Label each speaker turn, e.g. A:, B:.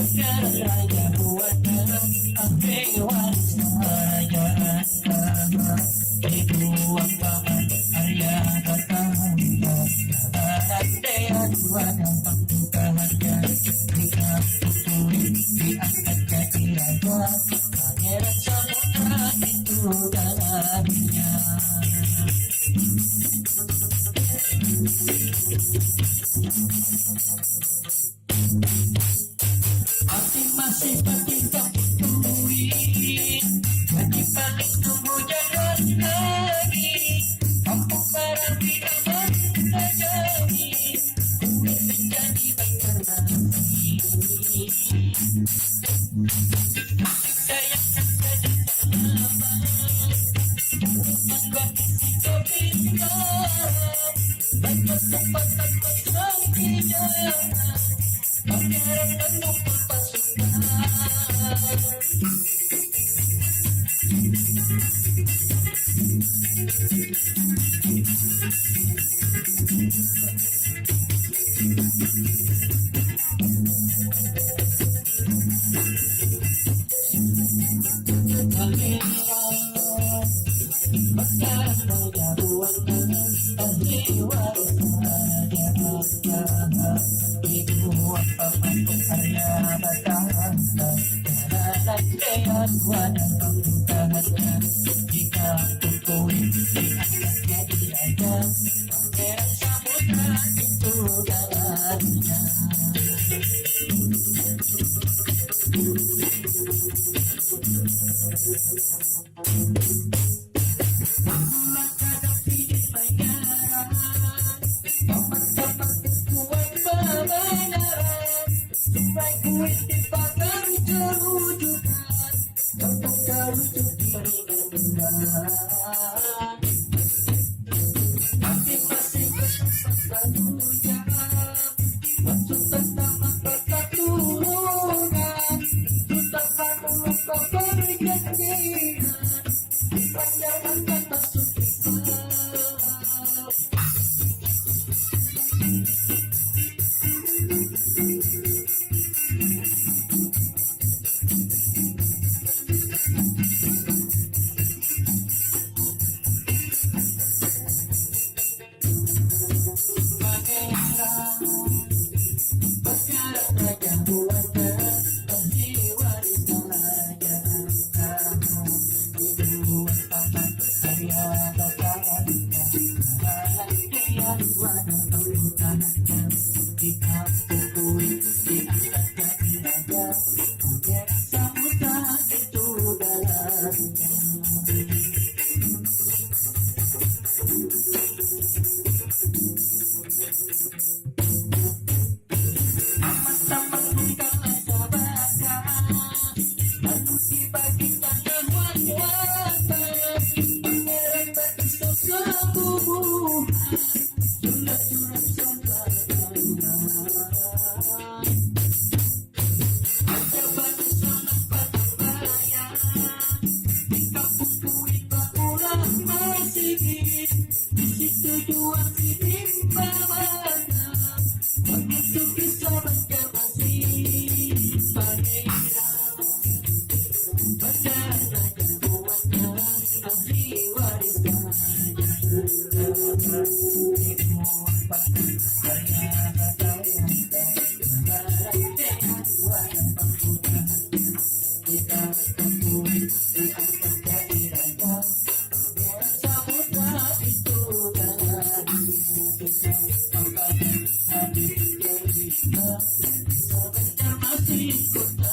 A: Sekarang raja buatnya akhir waris kerajaan dibuang paman Arya Kartanda kabaran daya dua dampak bukahannya jika puturi diangkat jadi raja pangeran Samudra itu dalamnya. Masih bertingkah puturi lagi paling tunggu jangan lagi kampung barang tidak terjadi kulit menjadi bakar nanti sayang saja lama membuat risiko bintang banyak kesempatan pasang tidak pangeran mengumpul pasukan. Sekarang raja buatnya ahli waris kerajaan dibuat paman Arya Kartanda kabaran daya dua dampak bukahannya jika puturi diangkat jadi raja pangeran Samudra itu dalamnya. Pulang hadapi di pangeran paman-paman kuat kebenaran supaya kuit dipakai terujukan untuk terujuk benar-benar masing-masing kesempatan hujan maksud tentang angkat turunan tentang lupa perjanjian panjangan masuk Islam. Sekarang raja buatnya ahli waris kerajaan dibuat paman Arya Kartanda kabaran daya dua dampak bukahannya jika puturi diangkat jadi raja pangeran Samudra itu dalamnya. Amat-amat bukan ada bakat lalu dibagikan kehormatan pangeran bagi sesepuhan surat-surat saudaraan ada banyak senang bayang di kampung kuit bakulah masih di situ jual sinimba banyak begitu bisa baca masih pangeran berjalan raja buatnya ahli waris kerajaan dibuat paman Arya Kartanda kabaran daya dua dampak bukahannya jika puturi diangkat jadi raja pangeran Samudra itu dalamnya. Bisa hadir jadi bisa bencar masih kota